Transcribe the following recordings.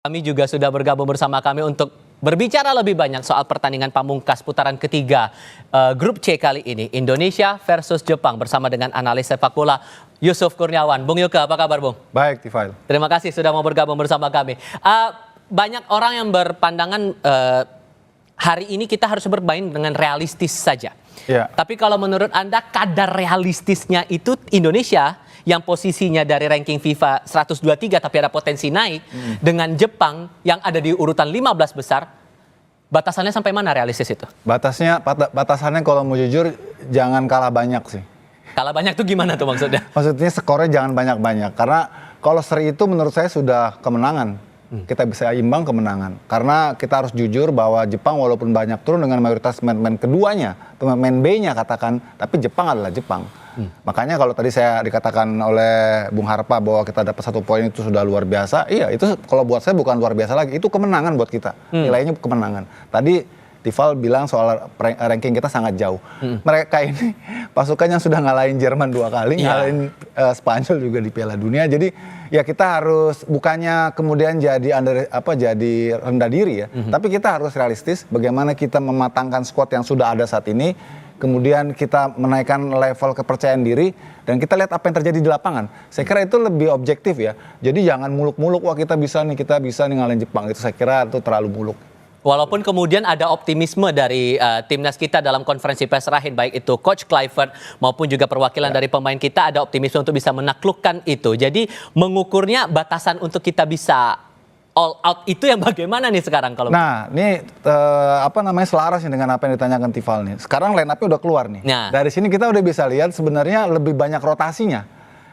Kami juga sudah bergabung bersama kami untuk berbicara lebih banyak soal pertandingan pamungkas putaran ketiga Grup C kali ini. Indonesia versus Jepang bersama dengan analis sepak bola Yusuf Kurniawan. Bung Yuke, apa kabar Bung? Baik, Tifail. Terima kasih sudah mau bergabung bersama kami. Banyak orang yang berpandangan hari ini kita harus bermain dengan realistis saja. Ya. Tapi kalau menurut Anda kadar realistisnya itu Indonesia yang posisinya dari ranking FIFA 123 tapi ada potensi naik dengan Jepang yang ada di urutan 15 besar, batasannya sampai mana realistis itu? Batasannya kalau mau jujur jangan kalah banyak sih. Kalah banyak tuh gimana tuh maksudnya? Maksudnya skornya jangan banyak-banyak karena kalau seri itu menurut saya sudah kemenangan. Kita bisa imbang kemenangan karena kita harus jujur bahwa Jepang walaupun banyak turun dengan mayoritas pemain keduanya, pemain B-nya katakan, tapi Jepang adalah Jepang. Makanya kalau tadi saya dikatakan oleh Bung Harpa bahwa kita dapat 1 poin itu sudah luar biasa, iya itu kalau buat saya bukan luar biasa lagi, itu kemenangan buat kita, nilainya kemenangan. Tadi Tifal bilang soal ranking kita sangat jauh. Mereka ini pasukan yang sudah ngalahin Jerman 2 kali, ngalahin Spanyol juga di Piala Dunia. Jadi ya kita harus bukannya kemudian jadi rendah diri ya, tapi kita harus realistis bagaimana kita mematangkan squad yang sudah ada saat ini. Kemudian kita menaikkan level kepercayaan diri dan kita lihat apa yang terjadi di lapangan. Saya kira itu lebih objektif ya. Jadi jangan muluk-muluk wah kita bisa nih ngalahin Jepang. Itu saya kira itu terlalu muluk. Walaupun kemudian ada optimisme dari timnas kita dalam konferensi pers terakhir, baik itu Coach Kluivert maupun juga perwakilan dari pemain kita, ada optimisme untuk bisa menaklukkan itu. Jadi mengukurnya batasan untuk kita bisa all out itu yang bagaimana nih sekarang kalau? Nah, ini selaras nih dengan apa yang ditanyakan Tifal nih. Sekarang line up-nya udah keluar nih. Nah. Dari sini kita udah bisa lihat sebenarnya lebih banyak rotasinya.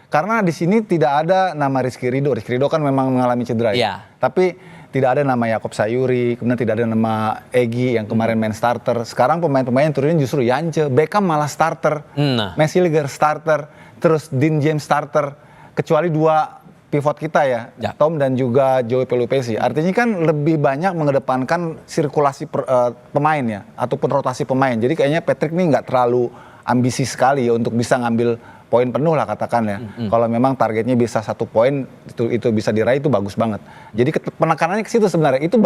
Karena di sini tidak ada nama Rizky Ridho. Rizky Ridho kan memang mengalami cedera ya. Tapi tidak ada nama Yakob Sayuri, kemudian tidak ada nama Egy yang kemarin main starter. Sekarang pemain-pemain yang turunin justru Yance, Beckham malah starter, Messiliger starter, terus Dean James starter, kecuali 2 pivot kita ya, Tom dan juga Joey Pelupesi. Artinya kan lebih banyak mengedepankan sirkulasi pemain ya, ataupun rotasi pemain. Jadi kayaknya Patrick ini nggak terlalu ambisi sekali ya untuk bisa ngambil poin penuh lah katakan ya. Kalau memang targetnya bisa 1 poin itu bisa diraih itu bagus banget. Jadi penekanannya ke situ sebenarnya. Itu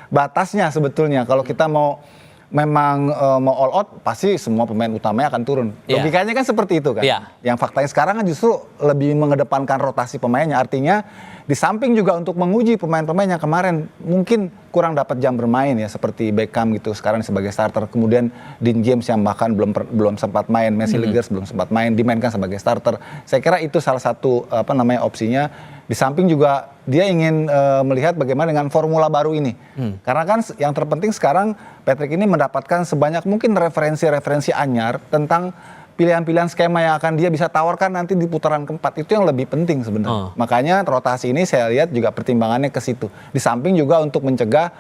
batasnya sebetulnya. Kalau kita mau all out pasti semua pemain utamanya akan turun. Logikanya kan seperti itu kan. Yang faktanya sekarang kan justru lebih mengedepankan rotasi pemainnya. Artinya di samping juga untuk menguji pemain-pemain yang kemarin mungkin kurang dapat jam bermain ya, seperti Beckham gitu sekarang sebagai starter, kemudian Dean James yang bahkan belum sempat main, Messiliger belum sempat main, dimainkan sebagai starter. Saya kira itu salah satu opsinya. Di samping juga dia ingin melihat bagaimana dengan formula baru ini. Karena kan yang terpenting sekarang Patrick ini mendapatkan sebanyak mungkin referensi-referensi anyar tentang pilihan-pilihan skema yang akan dia bisa tawarkan nanti di putaran keempat. Itu yang lebih penting sebenarnya. Makanya rotasi ini saya lihat juga pertimbangannya ke situ. Di samping juga untuk mencegah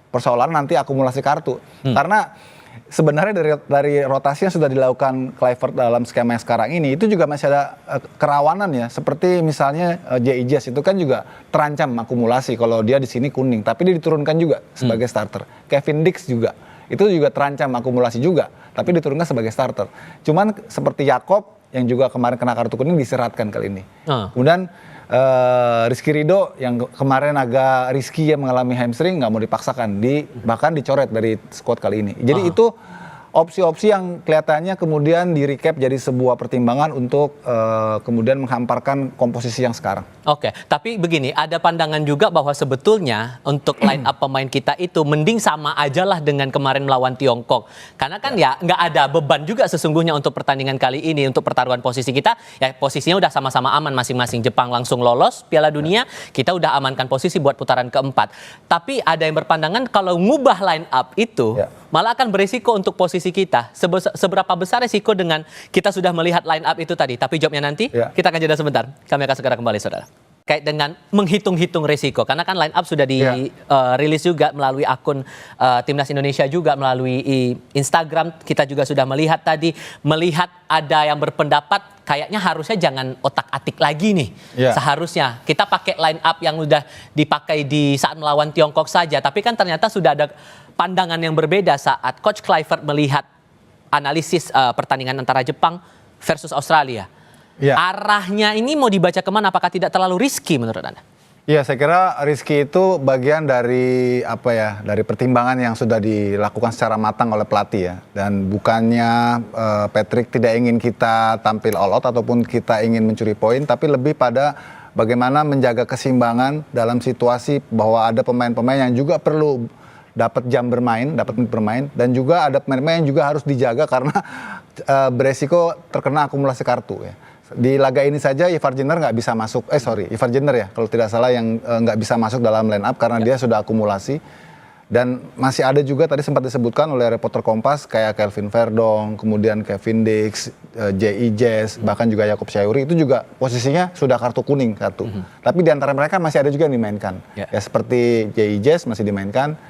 persoalan nanti akumulasi kartu. Karena sebenarnya dari rotasi yang sudah dilakukan Kluivert dalam skema yang sekarang ini, itu juga masih ada kerawanan ya. Seperti misalnya J.I. Jazz itu kan juga terancam akumulasi kalau dia di sini kuning. Tapi dia diturunkan juga sebagai starter. Kevin Dix juga. Itu juga terancam akumulasi juga, tapi diturunkan sebagai starter. Cuman seperti Yakob yang juga kemarin kena kartu kuning diseratkan kali ini. Kemudian Rizky Ridho yang kemarin agak risky ya mengalami hamstring, nggak mau dipaksakan, bahkan dicoret dari squad kali ini. Jadi itu opsi-opsi yang kelihatannya kemudian di recap jadi sebuah pertimbangan untuk kemudian menghamparkan komposisi yang sekarang. Oke, tapi begini, ada pandangan juga bahwa sebetulnya untuk line up pemain kita itu mending sama aja lah dengan kemarin melawan Tiongkok. Karena kan ya nggak ada beban juga sesungguhnya untuk pertandingan kali ini, untuk pertaruhan posisi kita, ya posisinya udah sama-sama aman masing-masing. Jepang langsung lolos Piala Dunia, kita udah amankan posisi buat putaran keempat. Tapi ada yang berpandangan kalau ngubah line up itu malah akan berisiko untuk posisi kita. Seberapa besar risiko dengan kita sudah melihat line up itu tadi? Tapi jawabnya nanti, kita akan jeda sebentar. Kami akan segera kembali, saudara. Kait dengan menghitung-hitung risiko, karena kan line up sudah dirilis juga melalui akun Timnas Indonesia juga melalui Instagram. Kita juga sudah melihat ada yang berpendapat kayaknya harusnya jangan otak-atik lagi nih. Seharusnya kita pakai line up yang udah dipakai di saat melawan Tiongkok saja. Tapi kan ternyata sudah ada pandangan yang berbeda saat Coach Kluivert melihat analisis pertandingan antara Jepang versus Australia. Arahnya ini mau dibaca kemana? Apakah tidak terlalu risky menurut Anda? Ya, saya kira Rizky itu bagian dari apa ya, dari pertimbangan yang sudah dilakukan secara matang oleh pelatih ya. Dan bukannya Patrick tidak ingin kita tampil all out ataupun kita ingin mencuri poin, tapi lebih pada bagaimana menjaga keseimbangan dalam situasi bahwa ada pemain-pemain yang juga perlu dapat jam bermain, dapat menit bermain, dan juga ada pemain-pemain yang juga harus dijaga karena beresiko terkena akumulasi kartu ya. Di laga ini saja Ivar Jenner nggak bisa masuk, Ivar Jenner ya kalau tidak salah yang nggak bisa masuk dalam line up karena dia sudah akumulasi. Dan masih ada juga tadi sempat disebutkan oleh reporter Kompas kayak Kelvin Verdong, kemudian Kevin Dix, J.I. Jazz, bahkan juga Jakob Sayuri itu juga posisinya sudah kartu kuning satu. Tapi di antara mereka masih ada juga yang dimainkan. Ya seperti J.I. Jazz masih dimainkan.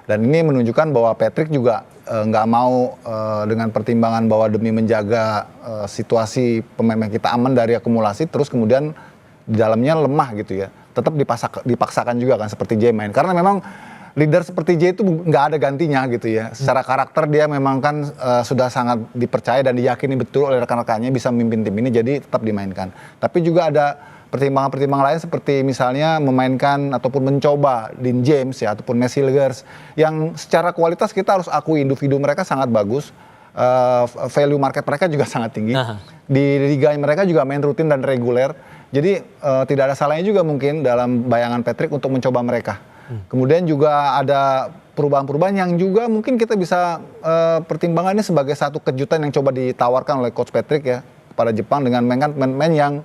Dan ini menunjukkan bahwa Patrick juga nggak mau dengan pertimbangan bahwa demi menjaga situasi pemain kita aman dari akumulasi, terus kemudian di dalamnya lemah gitu ya. Tetap dipaksakan juga kan seperti J main. Karena memang leader seperti J itu nggak ada gantinya gitu ya. Secara karakter dia memang kan sudah sangat dipercaya dan diyakini betul oleh rekan-rekannya bisa memimpin tim ini, jadi tetap dimainkan. Tapi juga ada pertimbangan-pertimbangan lain seperti misalnya memainkan ataupun mencoba Dean James ya ataupun Messi Legers yang secara kualitas kita harus akui individu mereka sangat bagus, value market mereka juga sangat tinggi. Di liga mereka juga main rutin dan reguler, jadi tidak ada salahnya juga mungkin dalam bayangan Patrick untuk mencoba mereka. Kemudian juga ada perubahan-perubahan yang juga mungkin kita bisa pertimbangannya sebagai satu kejutan yang coba ditawarkan oleh Coach Patrick ya kepada Jepang dengan mainkan pemain-pemain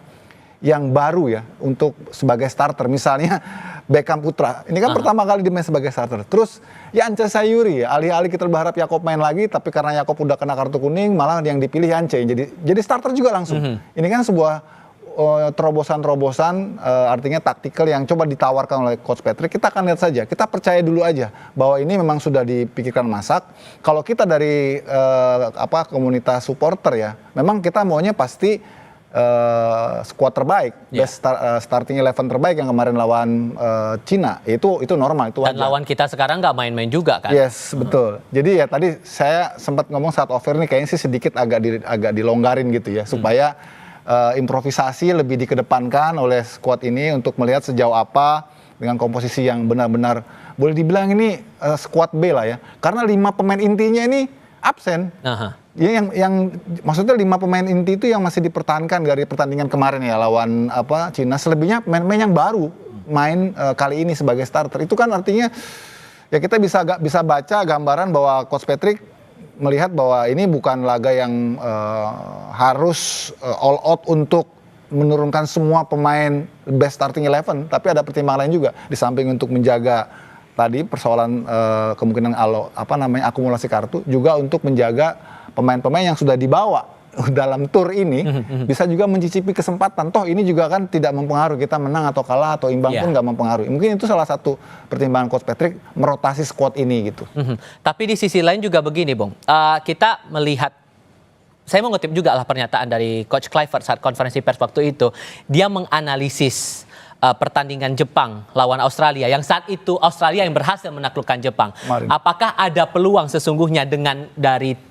yang baru ya untuk sebagai starter, misalnya Beckham Putra ini kan pertama kali dimain sebagai starter. Terus Yance Sayuri ya, alih-alih kita berharap Yakob main lagi, tapi karena Yakob udah kena kartu kuning malah yang dipilih Yance jadi starter juga langsung. Ini kan sebuah terobosan-terobosan artinya taktikal yang coba ditawarkan oleh Coach Patrick. Kita akan lihat saja, kita percaya dulu aja bahwa ini memang sudah dipikirkan masak. Kalau kita dari komunitas supporter ya, memang kita maunya pasti skuad terbaik, best starting 11 terbaik yang kemarin lawan Cina, itu normal, itu wajar. Dan lawan kita sekarang nggak main-main juga kan? Yes, betul. Jadi ya tadi saya sempat ngomong saat offer nih kayaknya sih sedikit agak dilonggarin gitu ya, supaya improvisasi lebih dikedepankan oleh skuad ini untuk melihat sejauh apa dengan komposisi yang benar-benar boleh dibilang ini skuad B lah ya, karena 5 pemain intinya ini absen. Ya, yang maksudnya 5 pemain inti itu yang masih dipertahankan dari pertandingan kemarin ya lawan Cina. Selebihnya pemain-pemain yang baru main kali ini sebagai starter. Itu kan artinya ya kita bisa baca gambaran bahwa Coach Patrick melihat bahwa ini bukan laga yang harus all out untuk menurunkan semua pemain best starting 11, tapi ada pertimbangan lain juga di samping untuk menjaga tadi persoalan kemungkinan akumulasi kartu, juga untuk menjaga pemain-pemain yang sudah dibawa dalam tur ini bisa juga mencicipi kesempatan. Toh ini juga kan tidak mempengaruhi kita menang atau kalah atau imbang pun nggak mempengaruhi. Mungkin itu salah satu pertimbangan Coach Patrick merotasi squad ini gitu. Tapi di sisi lain juga begini, Bung. Kita melihat, saya mau ngutip juga lah pernyataan dari Coach Kluivert saat konferensi pers waktu itu. Dia menganalisis pertandingan Jepang lawan Australia yang saat itu Australia yang berhasil menaklukkan Jepang. Apakah ada peluang sesungguhnya dengan dari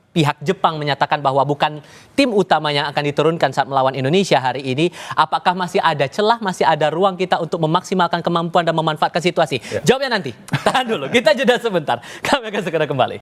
pihak Jepang menyatakan bahwa bukan tim utama yang akan diturunkan saat melawan Indonesia hari ini, apakah masih ada celah, masih ada ruang kita untuk memaksimalkan kemampuan dan memanfaatkan situasi? Jawabnya nanti. Tahan dulu, kita jeda sebentar. Kami akan segera kembali.